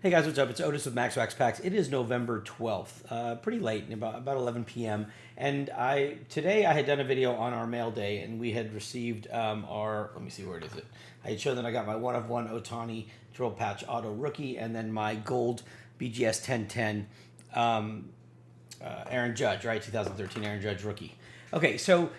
Hey guys, what's up? It's Otis with Max Wax Packs. It is November 12th, pretty late, about 11 p.m. And today I had done a video on our mail day, and we had received let me see, where it is. I had shown that I got my one of one Otani drill patch auto rookie, and then my gold BGS 1010 Aaron Judge, right? 2013 Aaron Judge rookie. Okay, so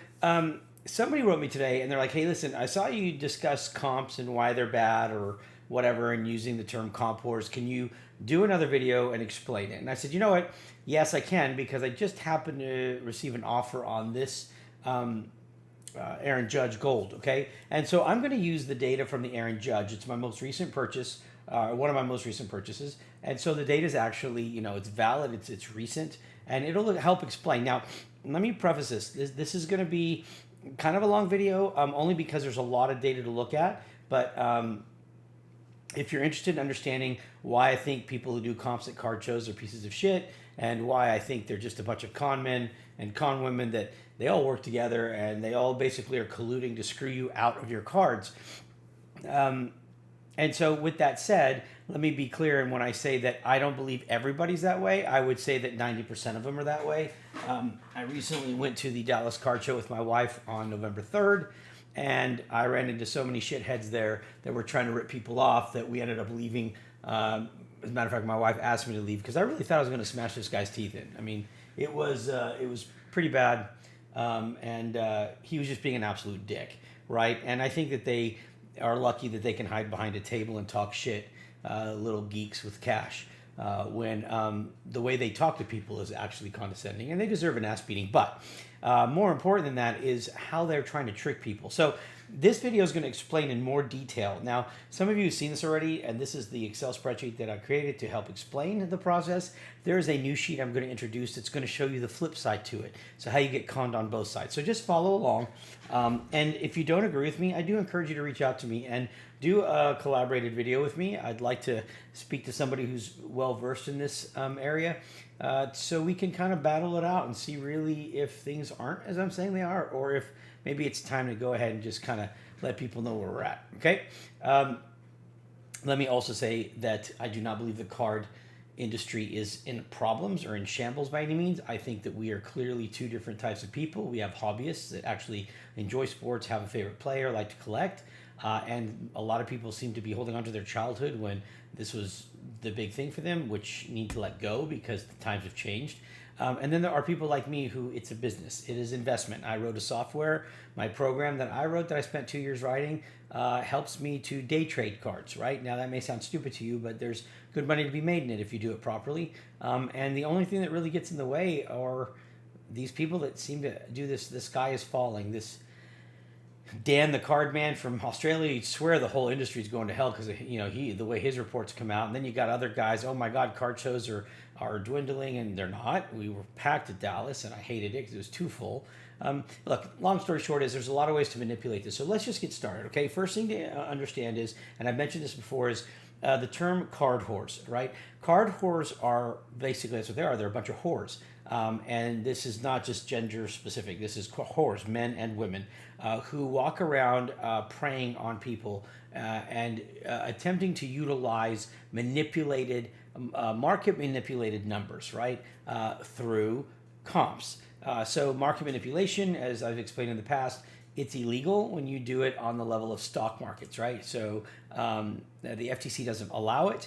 somebody wrote me today, and they're like, "Hey, listen, I saw you discuss comps and why they're bad or whatever, and using the term CompWhores. Can you do another video and explain it?" And I said, "You know what? Yes, I can, because I just happened to receive an offer on this." Aaron Judge Gold, okay? And so I'm going to use the data from the Aaron Judge. It's my most recent purchase, one of my most recent purchases. And so the data is actually, it's valid, it's recent, and it'll help explain. Now, let me preface this. This is going to be kind of a long video, only because there's a lot of data to look at. But if you're interested in understanding why I think people who do comps at card shows are pieces of shit, and why I think they're just a bunch of con men and con women, that they all work together and they all basically are colluding to screw you out of your cards. And so with that said, let me be clear. And when I say that I don't believe everybody's that way, I would say that 90% of them are that way. I recently went to the Dallas Card Show with my wife on November 3rd. And I ran into so many shitheads there that were trying to rip people off that we ended up leaving. As a matter of fact, my wife asked me to leave because I really thought I was going to smash this guy's teeth in. I mean, it was pretty bad, and he was just being an absolute dick, right? And I think that they are lucky that they can hide behind a table and talk shit, little geeks with cash. When the way they talk to people is actually condescending, and they deserve an ass beating. But more important than that is how they're trying to trick people. So this video is going to explain in more detail. Now, some of you have seen this already, and this is the Excel spreadsheet that I created to help explain the process. There is a new sheet I'm going to introduce that's going to show you the flip side to it, so how you get conned on both sides. So just follow along. And if you don't agree with me, I do encourage you to reach out to me and do a collaborated video with me. I'd like to speak to somebody who's well versed in this area, so we can kind of battle it out and see really if things aren't as I'm saying they are, or if maybe it's time to go ahead and just kind of let people know where we're at. Okay. Let me also say that I do not believe the card industry is in problems or in shambles by any means. I think that we are clearly two different types of people. We have hobbyists that actually enjoy sports, have a favorite player, like to collect. And a lot of people seem to be holding on to their childhood when this was the big thing for them, which need to let go because the times have changed. And then there are people like me who it's a business. It is investment. I wrote a software. My program that I wrote that I spent 2 years writing helps me to day trade cards, right? Now, that may sound stupid to you, but there's good money to be made in it if you do it properly. And the only thing that really gets in the way are these people that seem to do this. The sky is falling. This Dan, the card man from Australia, you'd swear the whole industry is going to hell because the way his reports come out. And then you got other guys. Oh my God, card shows are dwindling, and they're not. We were packed at Dallas, and I hated it because it was too full. Look, long story short is there's a lot of ways to manipulate this. So let's just get started, okay? First thing to understand is, and I've mentioned this before, is the term card whores, right? Card whores are basically, that's what they are. They're a bunch of whores. And this is not just gender specific. This is whores, men and women, who walk around preying on people and attempting to utilize market manipulated numbers, right, through comps. So market manipulation, as I've explained in the past, it's illegal when you do it on the level of stock markets, right? So the FTC doesn't allow it.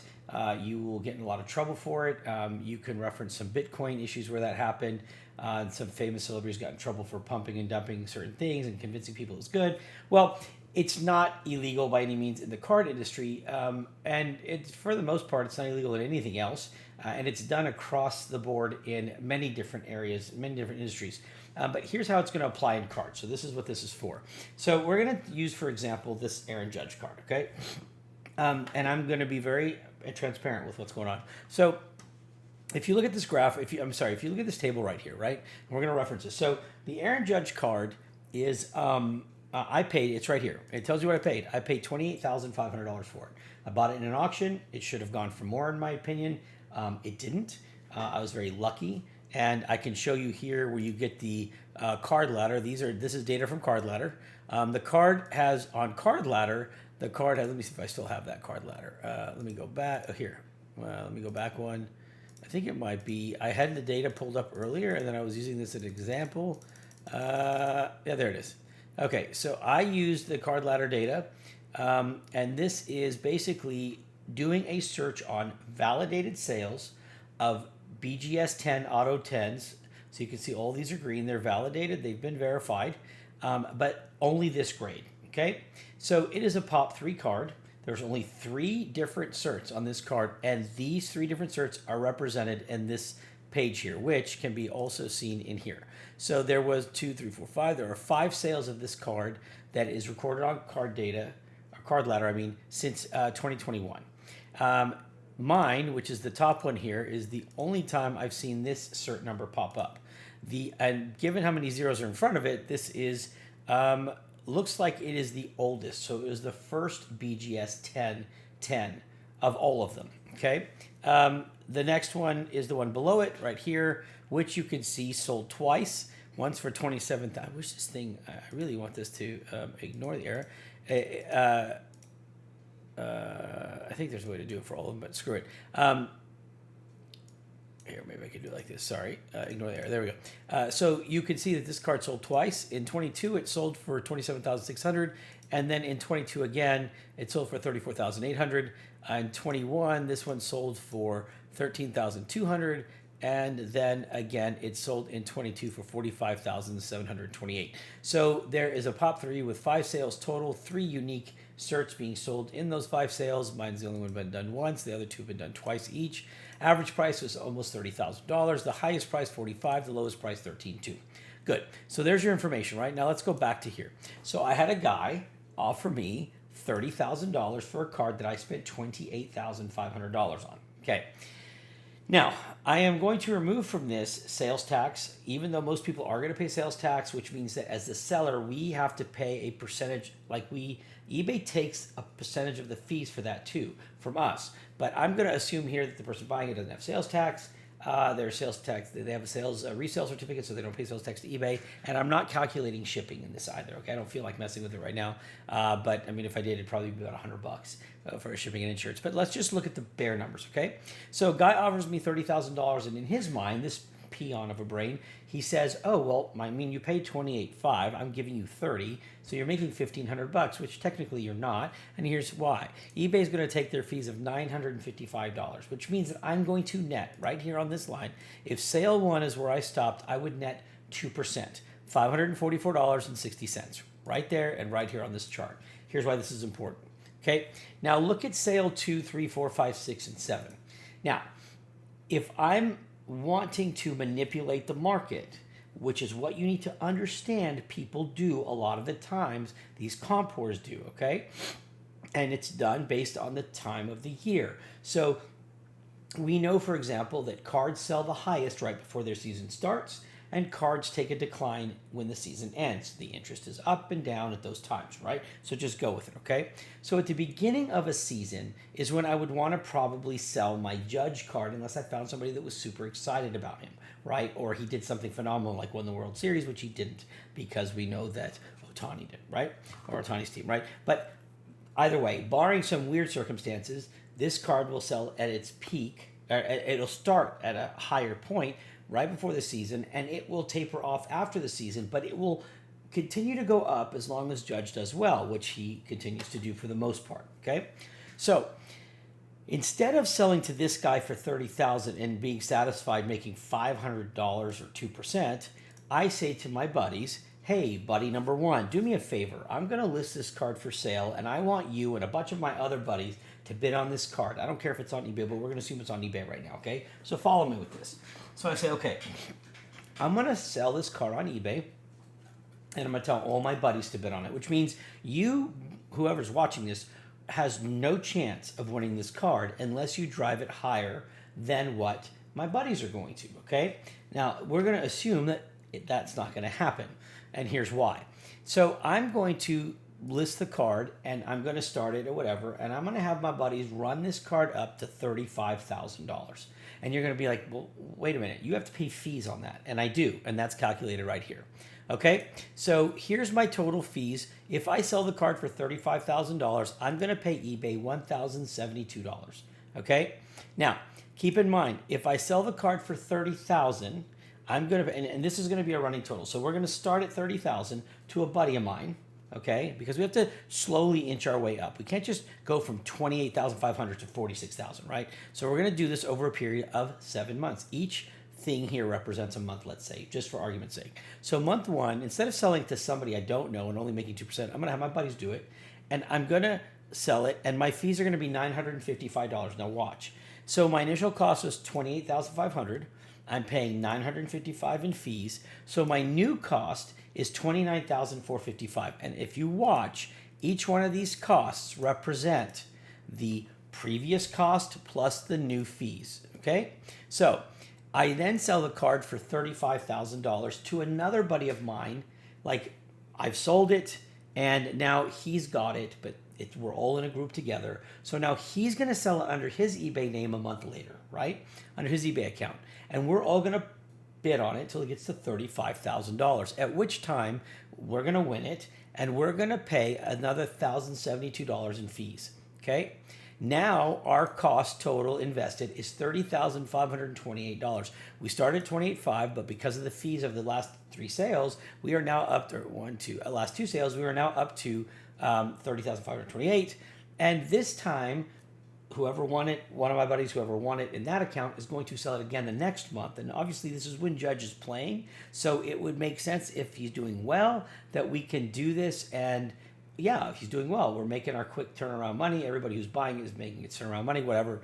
You will get in a lot of trouble for it. You can reference some Bitcoin issues where that happened. Some famous celebrities got in trouble for pumping and dumping certain things and convincing people it was good. Well, it's not illegal by any means in the card industry, and for the most part, it's not illegal in anything else, and it's done across the board in many different areas, many different industries. But here's how it's going to apply in cards. So this is what this is for. So we're going to use, for example, this Aaron Judge card, okay? And I'm going to be very transparent with what's going on. So if you look at this graph, if you look at this table right here, right? And we're going to reference this. So the Aaron Judge card is, I paid, it's right here. It tells you what I paid. I paid $28,500 for it. I bought it in an auction. It should have gone for more, in my opinion. It didn't. I was very lucky. And I can show you here where you get the card ladder. This is data from Card Ladder. The card has, on Card Ladder, let me see if I still have that card ladder. Let me go back here. Well, let me go back one. I think it might be, I had the data pulled up earlier and then I was using this as an example. Yeah, there it is. Okay, so I used the card ladder data, and this is basically doing a search on validated sales of BGS 10 Auto 10s. So you can see all these are green, they're validated, they've been verified, but only this grade, okay? So it is a Pop 3 card. There's only 3 different certs on this card, and these 3 different certs are represented in this page here, which can be also seen in here. So there was 2, 3, 4, 5. There are 5 sales of this card that is recorded on card data, or card ladder, I mean, since 2021. Mine, which is the top one here, is the only time I've seen this cert number pop up. And given how many zeros are in front of it, this is looks like it is the oldest. So it was the first BGS 10 of all of them. Okay. The next one is the one below it right here, which you can see sold twice. Once for 27th. I wish this thing. I really want this to ignore the error. I think there's a way to do it for all of them, but screw it. Here, maybe I could do it like this. Sorry, ignore the error. There we go. So you can see that this card sold twice. In 22, it sold for 27,600, and then in 22 again, it sold for 34,800. In 21, this one sold for 13,200. And then again, it sold in 22 for 45,728. So there is a Pop 3 with 5 sales total, 3 unique certs being sold in those 5 sales. Mine's the only one been done once. The other 2 have been done twice each. Average price was almost $30,000. The highest price, 45. The lowest price, 13,200. Good. So there's your information, right? Now let's go back to here. So I had a guy offer me $30,000 for a card that I spent $28,500 on. Okay. Now, I am going to remove from this sales tax, even though most people are going to pay sales tax, which means that as the seller, we have to pay a percentage, eBay takes a percentage of the fees for that too, from us. But I'm going to assume here that the person buying it doesn't have sales tax. Their sales tax, they have a sales resale certificate, so they don't pay sales tax to eBay. And I'm not calculating shipping in this either. Okay, I don't feel like messing with it right now. But I mean, if I did, it'd probably be about $100 for shipping and insurance. But let's just look at the bare numbers. Okay, so a guy offers me $30,000, and in his mind, this peon of a brain, he says, "Oh well, I mean, you paid $28,500. I'm giving you $30, so you're making $1,500, which technically you're not. And here's why: eBay is going to take their fees of $955, which means that I'm going to net right here on this line. If sale 1 is where I stopped, I would net 2%, $544.60, right there and right here on this chart. Here's why this is important. Okay, now look at sale 2, 3, 4, 5, 6, and 7. Now, if I'm wanting to manipulate the market, which is what you need to understand people do a lot of the times, these CompWhores do, okay? And it's done based on the time of the year. So we know, for example, that cards sell the highest right before their season starts, and cards take a decline when the season ends. The interest is up and down at those times, right? So just go with it, okay? So at the beginning of a season is when I would want to probably sell my Judge card unless I found somebody that was super excited about him, right? Or he did something phenomenal like won the World Series, which he didn't, because we know that Ohtani did, right? Or Ohtani's team, right? But either way, barring some weird circumstances, this card will sell at its peak. It'll start at a higher point right before the season, and it will taper off after the season, but it will continue to go up as long as Judge does well, which he continues to do for the most part, okay? So instead of selling to this guy for $30,000 and being satisfied making $500 or 2%, I say to my buddies, hey, buddy number 1, do me a favor. I'm going to list this card for sale, and I want you and a bunch of my other buddies to bid on this card. I don't care if it's on eBay, but we're going to assume it's on eBay right now, okay? So follow me with this. So I say, okay, I'm going to sell this card on eBay, and I'm going to tell all my buddies to bid on it, which means you, whoever's watching this, has no chance of winning this card unless you drive it higher than what my buddies are going to, okay? Now, we're going to assume that that's not going to happen, and here's why. So I'm going to list the card, and I'm going to start it or whatever, and I'm going to have my buddies run this card up to $35,000. And you're going to be like, well, wait a minute, you have to pay fees on that. And I do, and that's calculated right here. Okay, so here's my total fees. If I sell the card for $35,000, I'm going to pay eBay $1,072. Okay. Now, keep in mind, if I sell the card for 30,000, I'm gonna, and this is gonna be a running total. So we're gonna start at 30,000 to a buddy of mine, okay? Because we have to slowly inch our way up. We can't just go from 28,500 to 46,000, right? So we're gonna do this over a period of 7 months. Each thing here represents a month, let's say, just for argument's sake. So month one, instead of selling to somebody I don't know and only making 2%, I'm gonna have my buddies do it, and I'm gonna sell it, and my fees are gonna be $955. Now watch. So my initial cost was 28,500. I'm paying $955 in fees. So my new cost is $29,455. And if you watch, each one of these costs represent the previous cost plus the new fees. Okay? So I then sell the card for $35,000 to another buddy of mine. Like, I've sold it and now he's got it, but we're all in a group together. So now he's going to sell it under his eBay name a month later, right? Under his eBay account. And we're all going to bid on it until it gets to $35,000, at which time we're going to win it and we're going to pay another $1,072 in fees, okay? Now our cost total invested is $30,528. We started at $28,500, but because of the fees of the last 3 sales, we are now up to last 2 sales, we are now up to $30,528. And this time, whoever won it, one of my buddies, whoever won it in that account is going to sell it again the next month. And obviously this is when Judge is playing. So it would make sense if he's doing well that we can do this. And yeah, if he's doing well, we're making our quick turnaround money. Everybody who's buying it is making it turnaround money, whatever.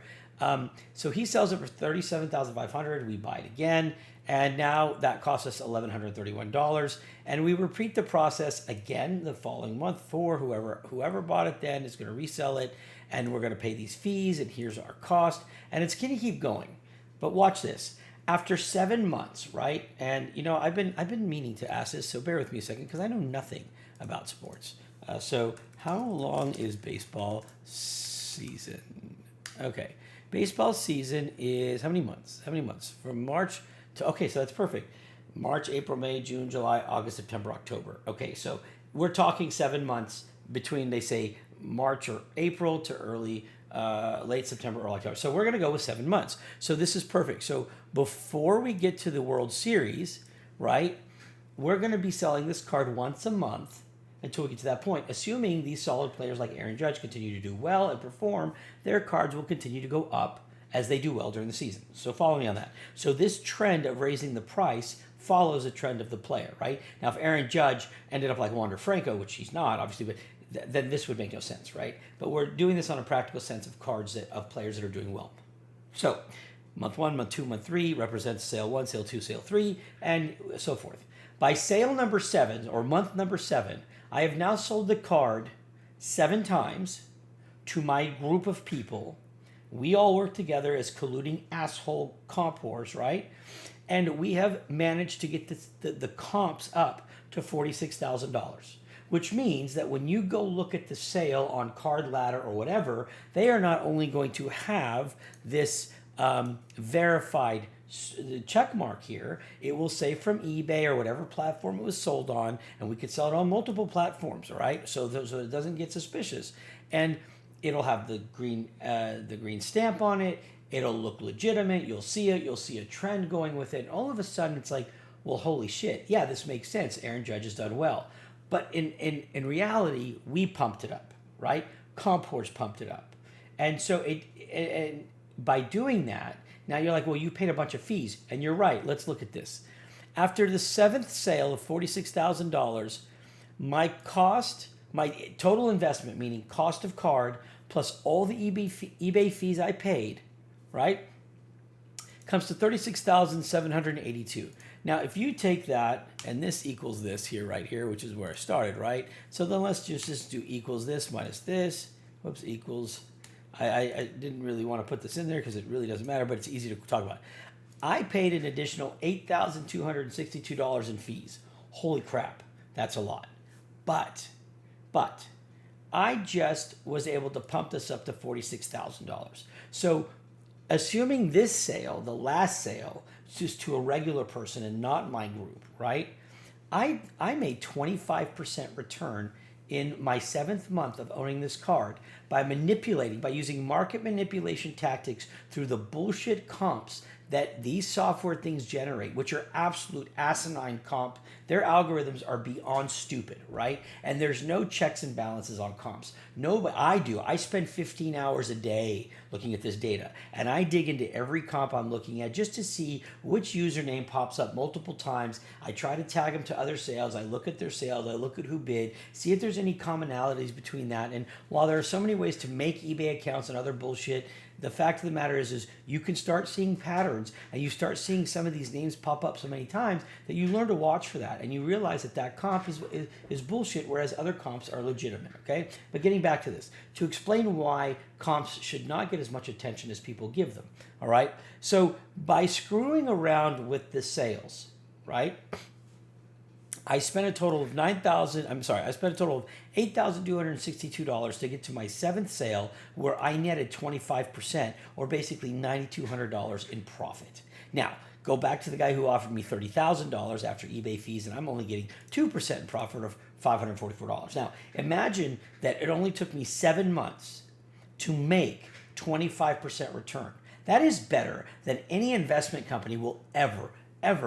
So he sells it for $37,500. We buy it again. And now that costs us $1,131. And we repeat the process again the following month for whoever bought it then is going to resell it. And we're going to pay these fees. And here's our cost. And it's going to keep going. But watch this. After 7 months, right? And, you know, I've been meaning to ask this, so bear with me a second because I know nothing about sports. So how long is baseball season? Okay. Baseball season is how many months? How many months? From March to, okay, so that's perfect. March, April, May, June, July, August, September, October. Okay, so we're talking 7 months between, they say, March or April to early, late September or October. So we're going to go with 7 months. So this is perfect. So before we get to the World Series, right, we're going to be selling this card once a month until we get to that point. Assuming these solid players like Aaron Judge continue to do well and perform, their cards will continue to go up as they do well during the season. So follow me on that. So this trend of raising the price follows a trend of the player, right? Now, if Aaron Judge ended up like Wander Franco, which he's not, obviously, but then this would make no sense, right? But we're doing this on a practical sense of cards of players that are doing well. So month 1, month 2, month 3 represents sale 1, sale 2, sale 3, and so forth. By sale number 7 or month number 7, I have now sold the card 7 times to my group of people. We all work together as colluding asshole CompWhores, right? And we have managed to get the comps up to $46,000, which means that when you go look at the sale on Card Ladder or whatever, they are not only going to have this verified check mark here, it will say from eBay or whatever platform it was sold on, and we could sell it on multiple platforms, all right? So it doesn't get suspicious. And it'll have the green stamp on it. It'll look legitimate. You'll see it. You'll see a trend going with it. And all of a sudden, it's like, well, holy shit. Yeah, this makes sense. Aaron Judge has done well. But in reality, we pumped it up, right? CompWhores pumped it up. And so and by doing that, now you're like, well, you paid a bunch of fees. And you're right. Let's look at this. After the 7th sale of $46,000, my total investment, meaning cost of card plus all the eBay fees I paid, right, comes to $36,782. Now, if you take that, and this equals this here, right here, which is where I started, right? So then let's just do equals this minus this. Whoops, equals. I didn't really want to put this in there because it really doesn't matter, but it's easy to talk about. I paid an additional $8,262 in fees. Holy crap, that's a lot. But I just was able to pump this up to $46,000. So assuming this sale, the last sale, just to a regular person and not my group, right? I made 25% return in my 7th month of owning this card by manipulating, by using market manipulation tactics through the bullshit comps that these software things generate, which are absolute asinine comp. Their algorithms are beyond stupid, right? And there's no checks and balances on comps. No, but I do. I spend 15 hours a day looking at this data, and I dig into every comp I'm looking at just to see which username pops up multiple times. I try to tag them to other sales. I look at their sales. I look at who bid, see if there's any commonalities between that. And while there are so many ways to make eBay accounts and other bullshit, the fact of the matter is you can start seeing patterns, and you start seeing some of these names pop up so many times that you learn to watch for that, and you realize that that comp is bullshit, whereas other comps are legitimate, okay? But getting back to this, to explain why comps should not get as much attention as people give them, all right? So by screwing around with the sales, right, I spent a total of $8,262 to get to my seventh sale, where I netted 25%, or basically $9,200 in profit. Now, go back to the guy who offered me $30,000 after eBay fees, and I'm only getting 2% in profit of $544. Now, imagine that it only took me 7 months to make 25% return. That is better than any investment company will ever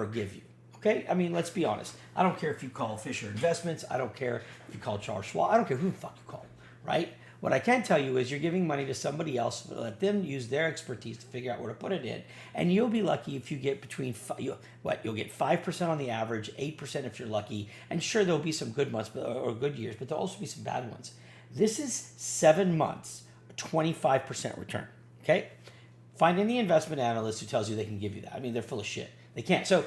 give you. Okay, I mean, let's be honest. I don't care if you call Fisher Investments. I don't care if you call Charles Schwab. I don't care who the fuck you call, right? What I can tell you is you're giving money to somebody else, let them use their expertise to figure out where to put it in, and you'll be lucky if you get you'll get 5% on the average, 8% if you're lucky, and sure, there'll be some good months or good years, but there'll also be some bad ones. This is 7 months, 25% return, okay? Find any investment analyst who tells you they can give you that. I mean, they're full of shit. They can't. So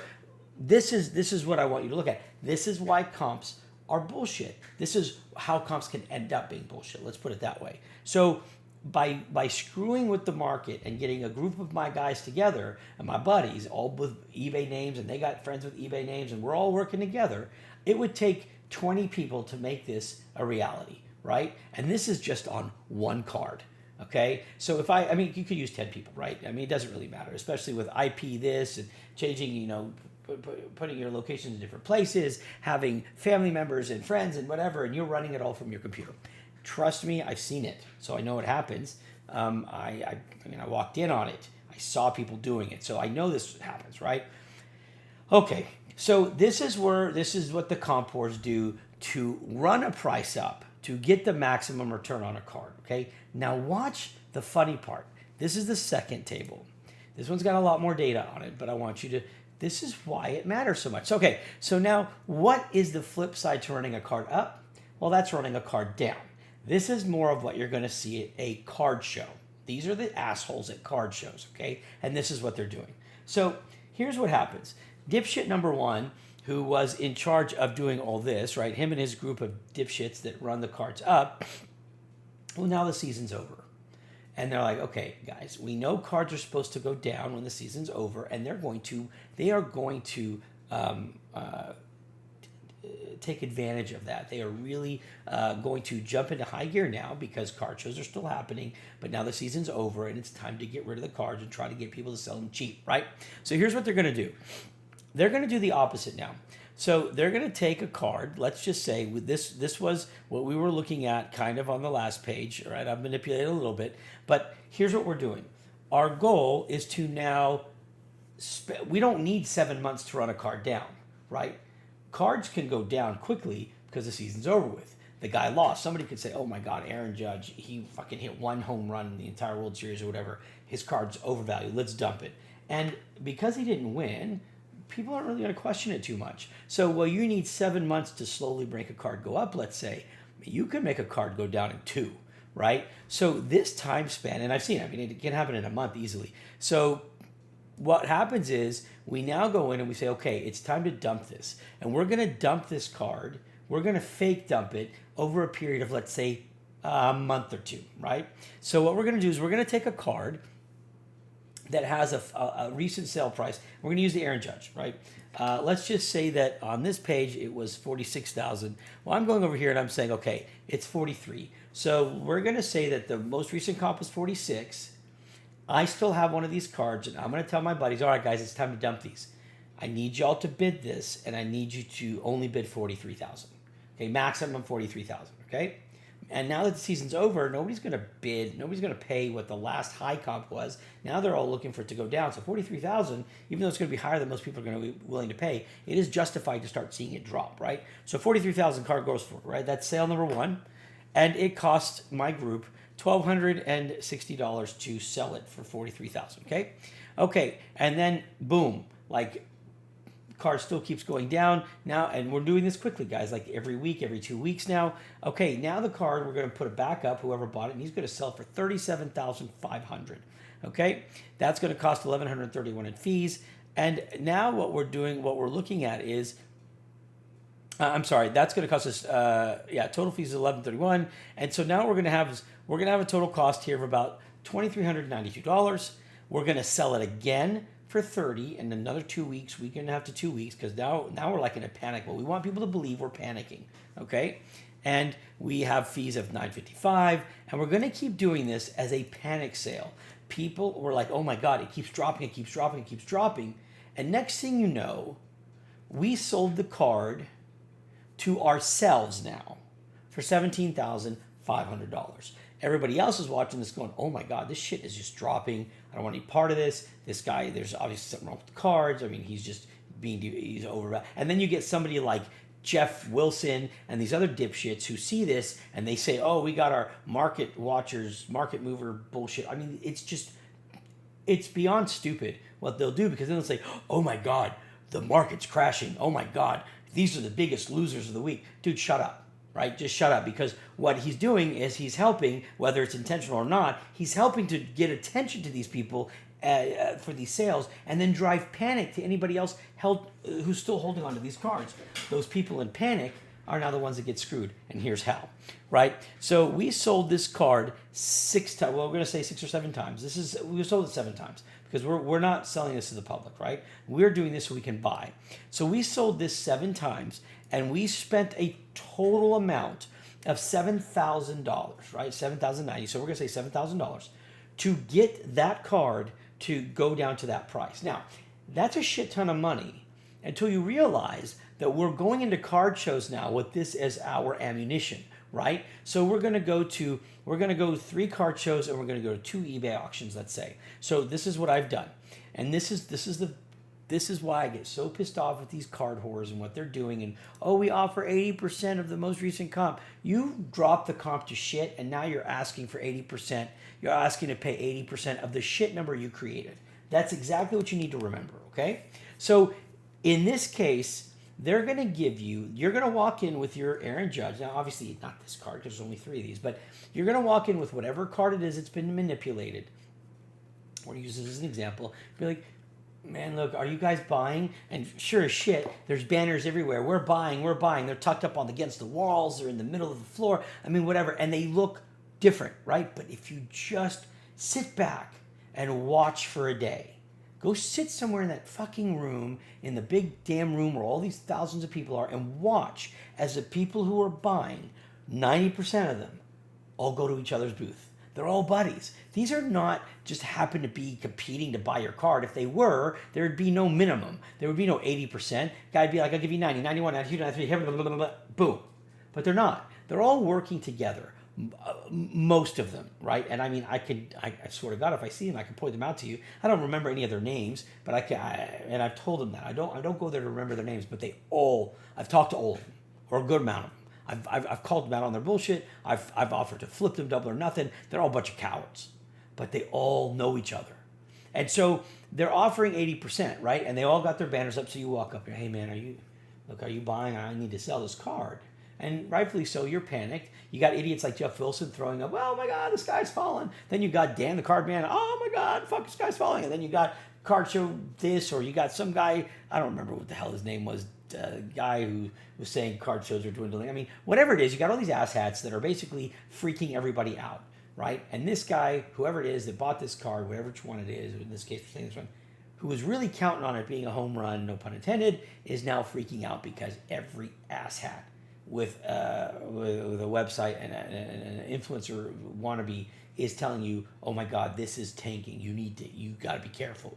this is what I want you to look at. This is why comps are bullshit. This is how comps can end up being bullshit. Let's put it that way. So by screwing with the market and getting a group of my guys together and my buddies, all with eBay names, and they got friends with eBay names, and we're all working together, it would take 20 people to make this a reality, right? And this is just on one card. Okay, so if I mean, you could use 10 people, right? I mean, it doesn't really matter, especially with IP this and changing, putting your locations in different places, having family members and friends and whatever, and you're running it all from your computer. Trust me, I've seen it, so I know it happens. I walked in on it. I saw people doing it, so I know this happens, right? Okay, so this is what the CompWhores do to run a price up to get the maximum return on a card, okay? Now watch the funny part. This is the second table. This one's got a lot more data on it, but I want you to, this is why it matters so much. Okay, so now what is the flip side to running a card up? Well, that's running a card down. This is more of what you're gonna see at a card show. These are the assholes at card shows, okay? And this is what they're doing. So here's what happens. Dipshit number one, who was in charge of doing all this, right? Him and his group of dipshits that run the cards up. Well, now the season's over. And they're like, okay, guys, we know cards are supposed to go down when the season's over, and they are going to take advantage of that. They are really going to jump into high gear now because card shows are still happening, but now the season's over and it's time to get rid of the cards and try to get people to sell them cheap, right? So here's what they're going to do. They're going to do the opposite now. So they're going to take a card. Let's just say with this was what we were looking at kind of on the last page, right? I've manipulated a little bit, but here's what we're doing. Our goal is to now, we don't need 7 months to run a card down, right? Cards can go down quickly because the season's over with. The guy lost. Somebody could say, oh my God, Aaron Judge, he fucking hit one home run in the entire World Series or whatever. His card's overvalued. Let's dump it. And because he didn't win, people aren't really going to question it too much. So, well, you need 7 months to slowly make a card go up, let's say. You can make a card go down in 2, right? So this time span, and I've seen it, I mean, it can happen in a month easily. So what happens is we now go in and we say, okay, it's time to dump this. And we're going to dump this card. We're going to fake dump it over a period of, let's say, a month or 2, right? So what we're going to do is we're going to take a card that has a recent sale price. We're going to use the Aaron Judge, right? Let's just say that on this page it was $46,000. Well, I'm going over here and I'm saying, okay, it's 43. So we're going to say that the most recent comp was 46. I still have one of these cards, and I'm going to tell my buddies, all right, guys, it's time to dump these. I need y'all to bid this, and I need you to only bid $43,000. Okay, maximum $43,000. Okay, And now that the season's over, nobody's going to bid. Nobody's going to pay what the last high comp was. Now they're all looking for it to go down. So 43,000, even though it's going to be higher than most people are going to be willing to pay, it is justified to start seeing it drop, right? So 43,000 car goes for, right? That's sale number one. And it cost my group $1,260 to sell it for 43,000, okay? Okay, and then boom, like car still keeps going down now, and we're doing this quickly, guys, like every week, every 2 weeks now. Okay, now the car, we're going to put it back up, whoever bought it, and he's going to sell for $37,500. Okay, that's going to cost $1,131 in fees. And now what we're looking at is, that's going to cost us, total fees is $1,131, and so now we're going to have a total cost here of about $2,392. We're going to sell it again for 30 in another 2 weeks, week and a half to 2 weeks, because now we're like in a panic. Well, we want people to believe we're panicking, okay? And we have fees of $955, and we're going to keep doing this as a panic sale. People were like, oh my God, it keeps dropping, it keeps dropping, it keeps dropping. And next thing you know, we sold the card to ourselves now for $17,500. Everybody else is watching this going, oh my God, this shit is just dropping. I don't want any part of this. This guy, there's obviously something wrong with the cards. I mean, he's over. And then you get somebody like Jeff Wilson and these other dipshits who see this and they say, oh, we got our market watchers, market mover bullshit. I mean, it's beyond stupid what they'll do, because then they'll say, oh my God, the market's crashing. Oh my God, these are the biggest losers of the week. Dude, shut up. Right? Just shut up, because what he's doing is he's helping, whether it's intentional or not, he's helping to get attention to these people for these sales, and then drive panic to anybody else who's still holding on to these cards. Those people in panic are now the ones that get screwed, and here's how, right? So we sold this card 6 times. Well, we're going to say 6 or 7 times. We sold it 7 times because we're not selling this to the public, right? We're doing this so we can buy. So we sold this 7 times, and we spent a total amount of $7,000, right? $7,090. So we're going to say $7,000 to get that card to go down to that price. Now, that's a shit ton of money until you realize that we're going into card shows now with this as our ammunition, right? So we're going to go 3 card shows, and we're going to go to 2 eBay auctions, let's say. So this is what I've done. And this is why I get so pissed off with these card whores and what they're doing. And, oh, we offer 80% of the most recent comp. You drop the comp to shit, and now you're asking for 80%. You're asking to pay 80% of the shit number you created. That's exactly what you need to remember, okay? So in this case, they're going to give you're going to walk in with your Aaron Judge. Now, obviously, not this card, because there's only 3 of these, but you're going to walk in with whatever card it is that's been manipulated. We're going to use this as an example. Be like, man, look, are you guys buying? And sure as shit, there's banners everywhere. We're buying. They're tucked up against the walls. They're in the middle of the floor. I mean, whatever. And they look different, right? But if you just sit back and watch for a day, go sit somewhere in that fucking room, in the big damn room where all these thousands of people are, and watch as the people who are buying, 90% of them, all go to each other's booth. They're all buddies. These are not just happen to be competing to buy your card. If they were, there would be no minimum. There would be no 80%. Guy'd be like, I'll give you 90, 91, 92, 93, blah, blah, blah, blah, boom. But they're not. They're all working together. Most of them, right? And I mean, I swear to God, if I see them, I can point them out to you. I don't remember any of their names, but and I've told them that. I don't go there to remember their names, but I've talked to all of them, or a good amount of them. I've called them out on their bullshit. I've offered to flip them double or nothing. They're all a bunch of cowards, but they all know each other. And so they're offering 80%, right? And they all got their banners up. So you walk up here, hey man, are you buying? I need to sell this card. And rightfully so, you're panicked. You got idiots like Jeff Wilson throwing up, oh my God, the sky's falling. Then you got Dan the card man, oh my God, fuck, the sky's falling. And then you got card show this, or you got some guy, I don't remember what the hell his name was, guy who was saying card shows are dwindling. I mean, whatever it is, you got all these asshats that are basically freaking everybody out, right? And this guy, whoever it is that bought this card, whatever one it is, in this case we're saying this one, who was really counting on it being a home run, no pun intended, is now freaking out because every asshat with a website and an influencer wannabe is telling you, oh my God, this is tanking. You got to be careful.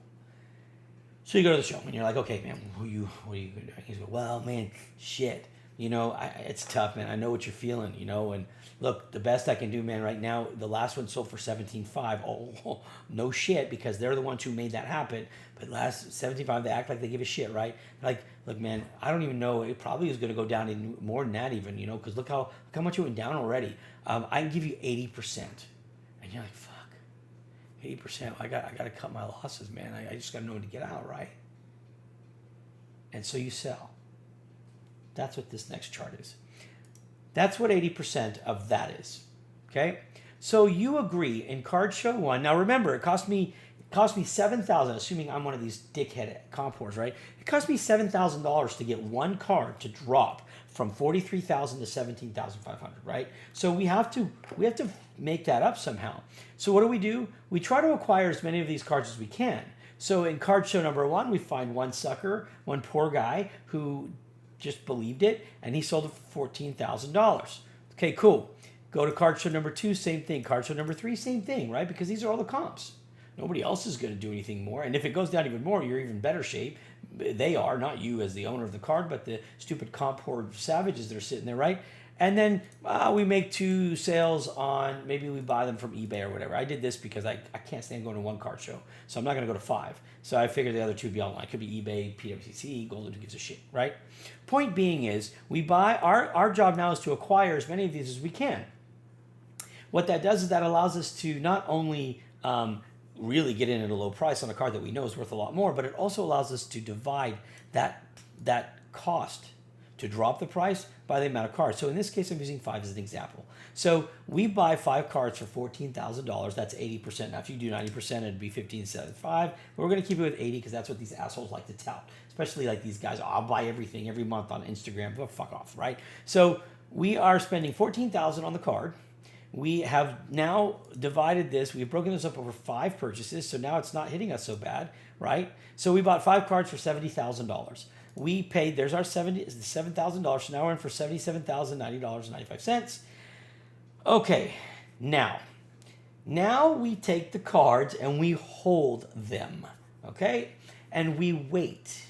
So you go to the show and you're like, okay, man, what are you going to do? He's like, well, man, shit. It's tough, man. I know what you're feeling, and look, the best I can do, man, right now, the last one sold for 17.5. Oh, no shit, because they're the ones who made that happen. But last 17.5, they act like they give a shit, right? Like, look, man, I don't even know. It probably is going to go down in more than that even, because look how much it went down already. I can give you 80%. And you're like, fuck, 80%. I got to cut my losses, man. I just got to know when to get out, right? And so you sell. That's what this next chart is. That's what 80% of that is. Okay? So you agree in card show 1. Now remember, it cost me $7,000, assuming I'm one of these dickhead CompWhores, right? It cost me $7,000 to get one card to drop from 43,000 to 17,500, right? So we have to make that up somehow. So what do? We try to acquire as many of these cards as we can. So in card show number 1, we find one sucker, one poor guy who just believed it, and he sold it for $14,000. Okay, cool. Go to card show number 2, same thing. Card show number 3, same thing, right? Because these are all the comps. Nobody else is going to do anything more. And if it goes down even more, you're even better shape. They are, not you as the owner of the card, but the stupid CompWhores savages that are sitting there, right? And then we make 2 sales on, maybe we buy them from eBay or whatever. I did this because I can't stand going to one card show. So I'm not going to go to 5. So I figured the other 2 would be online. It could be eBay, PWCC, Golden, who gives a shit, right? Point being is, we buy, our job now is to acquire as many of these as we can. What that does is that allows us to not only really get in at a low price on a card that we know is worth a lot more, but it also allows us to divide that cost to drop the price by the amount of cards. So in this case, I'm using 5 as an example. So we buy 5 cards for $14,000. That's 80%. Now, if you do 90%, it'd be $15,750. But we're going to keep it with 80 because that's what these assholes like to tout. Especially like these guys, I'll buy everything every month on Instagram. Well, fuck off, right? So we are spending $14,000 on the card. We have now divided this. We've broken this up over 5 purchases, so now it's not hitting us so bad, right? So we bought 5 cards for $70,000. We paid, there's our $7,000, so now we're in for $77,090.95. Okay, now we take the cards and we hold them, okay? And we wait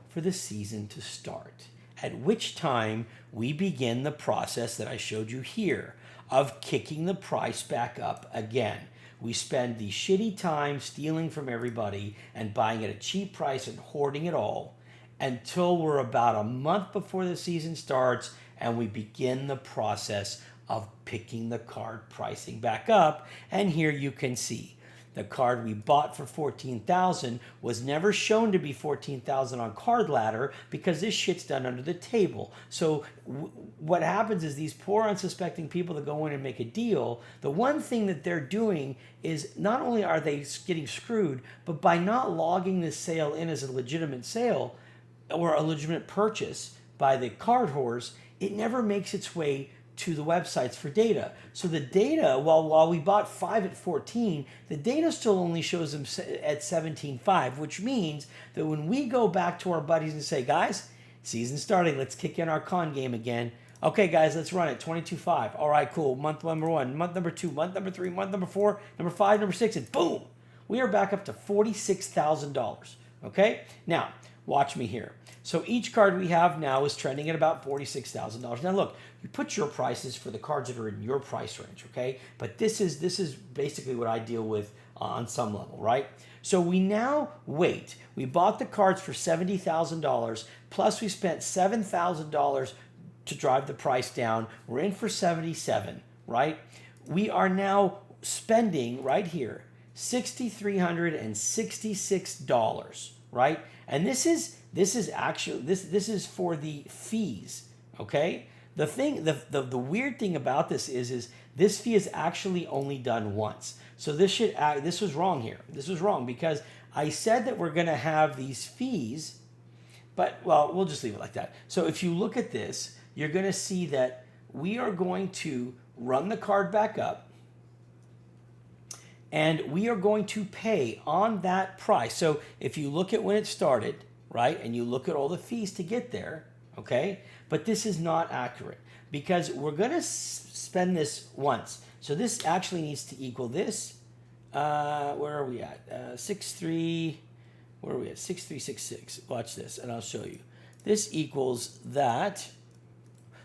for the season to start, at which time we begin the process that I showed you here of kicking the price back up again. We spend the shitty time stealing from everybody and buying at a cheap price and hoarding it all until we're about a month before the season starts and we begin the process of picking the card pricing back up. And here you can see the card we bought for $14,000 was never shown to be $14,000 on Card Ladder because this shit's done under the table. So what happens is these poor unsuspecting people that go in and make a deal, the one thing that they're doing is not only are they getting screwed, but by not logging this sale in as a legitimate sale or a legitimate purchase by the card whores, it never makes its way to the websites for data. So the data, while we bought 5 at 14, the data still only shows them at 17.5, which means that when we go back to our buddies and say, guys, season's starting, let's kick in our con game again. Okay, guys, let's run it, 22.5. All right, cool, month number 1, month number 2, month number 3, month number 4, number 5, number 6, and boom, we are back up to $46,000, okay? Now, watch me here. So each card we have now is trending at about $46,000. Now look, you put your prices for the cards that are in your price range, okay? But this is basically what I deal with on some level, right? So we now wait. We bought the cards for $70,000, plus we spent $7,000 to drive the price down. We're in for 77, right? We are now spending right here $6,366, right? And this is actually this is for the fees, okay? The weird thing about this is this fee is actually only done once. So this was wrong here. This was wrong because I said that we're going to have these fees, but well, we'll just leave it like that. So if you look at this, you're going to see that we are going to run the card back up and we are going to pay on that price. So if you look at when it started, right, and you look at all the fees to get there, okay, but this is not accurate because we're going to spend this once. So this actually needs to equal this. Where are we at? 63. Where are we at? 6366. Watch this, and I'll show you. This equals that.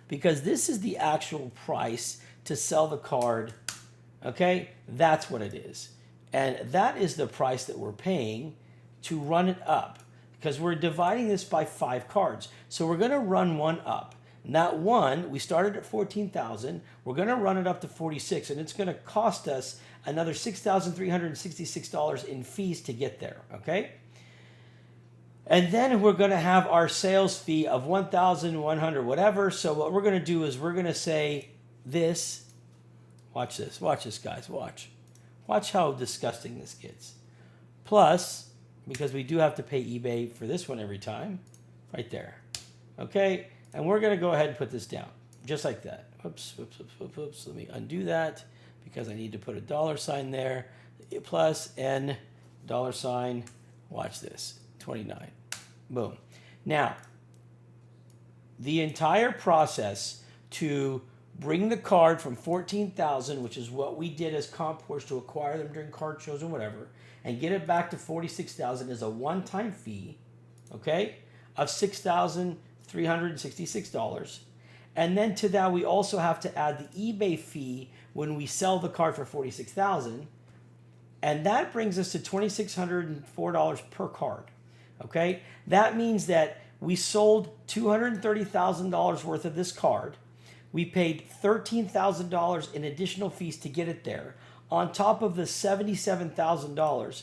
because this is the actual price to sell the card. Okay, that's what it is. And that is the price that we're paying to run it up, because we're dividing this by 5 cards. So we're going to run one up. And that one, we started at 14,000. We're going to run it up to 46, and it's going to cost us another $6,366 in fees to get there, okay? And then we're going to have our sales fee of 1,100 whatever. So what we're going to do is we're going to say this. Watch this, guys, watch. Watch how disgusting this gets. Plus, because we do have to pay eBay for this one every time, right there. Okay, and we're going to go ahead and put this down, just like that. Oops. Let me undo that, because I need to put a $sign there. Plus N $, watch this, 29. Boom. Now, the entire process to bring the card from 14,000, which is what we did as CompWhores to acquire them during card shows and whatever, and get it back to 46,000 is a one-time fee, okay, of $6,366. And then to that, we also have to add the eBay fee when we sell the card for 46,000, and that brings us to $2,604 per card, okay? That means that we sold $230,000 worth of this card. We paid $13,000 in additional fees to get it there. On top of the $77,000,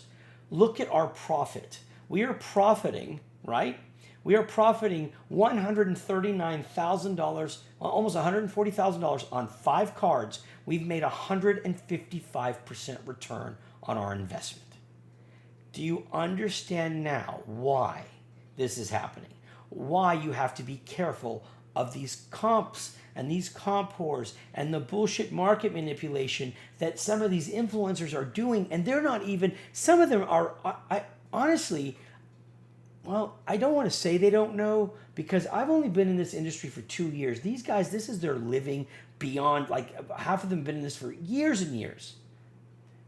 look at our profit. We are profiting, right? We are profiting $139,000, almost $140,000 on 5 cards. We've made 155% return on our investment. Do you understand now why this is happening? Why you have to be careful of these comps and these CompWhores and the bullshit market manipulation that some of these influencers are doing, and they're not even, some of them are, honestly, well, I don't want to say they don't know, because I've only been in this industry for 2 years. These guys, this is their living beyond, like half of them have been in this for years and years.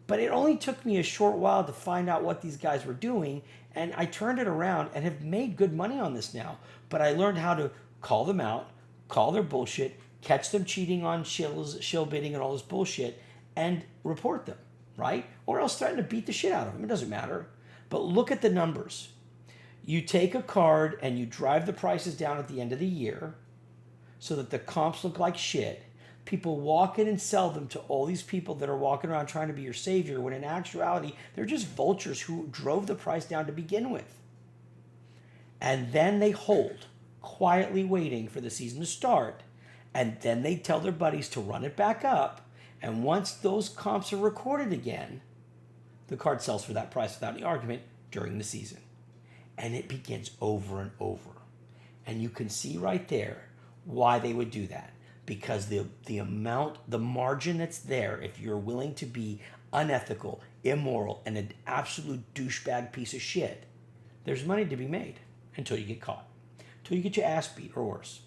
But it only took me a short while to find out what these guys were doing, and I turned it around and have made good money on this now. But I learned how to call them out, call their bullshit, catch them cheating on shill bidding and all this bullshit, and report them, right? Or else threaten to beat the shit out of them. It doesn't matter. But look at the numbers. You take a card and you drive the prices down at the end of the year so that the comps look like shit. People walk in and sell them to all these people that are walking around trying to be your savior, when in actuality, they're just vultures who drove the price down to begin with. And then they hold, quietly waiting for the season to start. And then they tell their buddies to run it back up. And once those comps are recorded again, the card sells for that price without any argument during the season. And it begins over and over. And you can see right there why they would do that. Because the margin that's there, if you're willing to be unethical, immoral, and an absolute douchebag piece of shit, there's money to be made until you get caught. Until you get your ass beat or worse.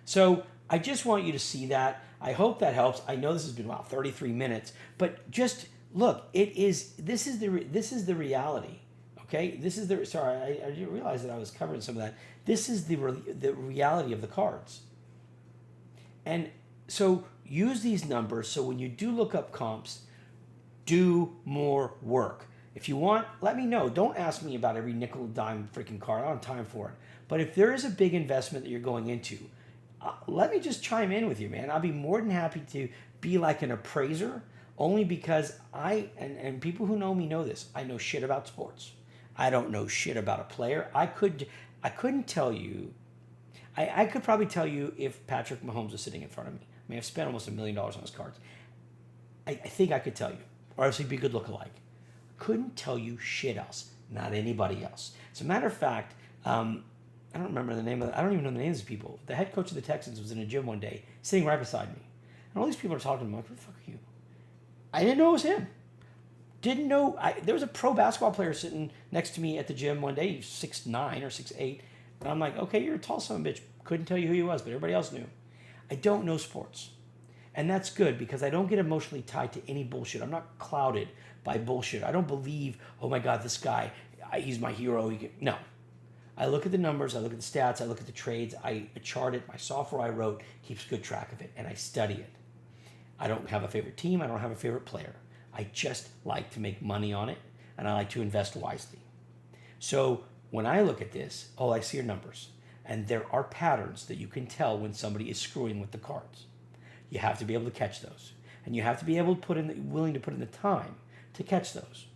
So I just want you to see that. I hope that helps. I know this has been about 33 minutes, but just look, this is the reality. Okay, I didn't realize that I was covering some of that. This is the reality of the cards. And so use these numbers so when you do look up comps, do more work. If you want, let me know. Don't ask me about every nickel and dime freaking card. I don't have time for it. But if there is a big investment that you're going into, let me just chime in with you, man. I'll be more than happy to be like an appraiser, only because and people who know me know this, I know shit about sports. I don't know shit about a player. I couldn't tell you. I could probably tell you if Patrick Mahomes was sitting in front of me. I mean, I've spent almost $1 million on his cards. I think I could tell you. Or else he'd be a good lookalike. Couldn't tell you shit else. Not anybody else. As a matter of fact, I don't remember the name of I don't even know the names of people. The head coach of the Texans was in a gym one day, sitting right beside me. And all these people are talking to him. I'm like, who the fuck are you? I didn't know it was him. Didn't know. There was a pro basketball player sitting next to me at the gym one day. He was 6'9" or 6'8". And I'm like, okay, you're a tall son of a bitch. Couldn't tell you who he was, but everybody else knew. I don't know sports. And that's good because I don't get emotionally tied to any bullshit. I'm not clouded by bullshit. I don't believe, oh my God, this guy, he's my hero. No. I look at the numbers, I look at the stats, I look at the trades, I chart it. My software I wrote keeps good track of it, and I study it. I don't have a favorite team. I don't have a favorite player. I just like to make money on it, and I like to invest wisely. So when I look at this, all I see are numbers. And there are patterns that you can tell when somebody is screwing with the cards. You have to be able to catch those. And you have to be able to willing to put in the time to catch those.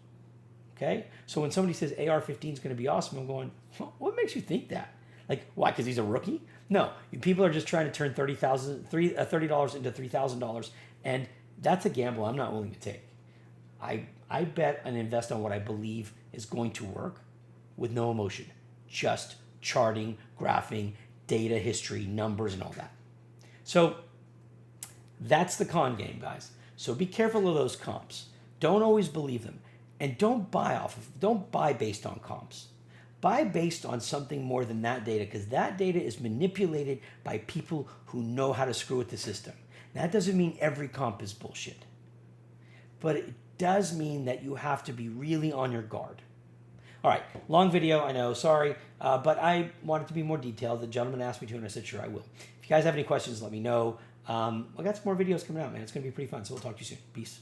Okay? So when somebody says AR-15 is going to be awesome, I'm going, what makes you think that? Like, why? Because he's a rookie? No. People are just trying to turn $30 into $3,000, and that's a gamble I'm not willing to take. I bet and invest on what I believe is going to work with no emotion. Just charting, graphing, data, history, numbers, and all that. So that's the con game, guys. So be careful of those comps. Don't always believe them. And don't buy based on comps. Buy based on something more than that data, because that data is manipulated by people who know how to screw with the system. That doesn't mean every comp is bullshit. But it does mean that you have to be really on your guard. All right, long video, I know, sorry, but I wanted to be more detailed. The gentleman asked me to, and I said, sure, I will. If you guys have any questions, let me know. I got some more videos coming out, man. It's going to be pretty fun, so we'll talk to you soon. Peace.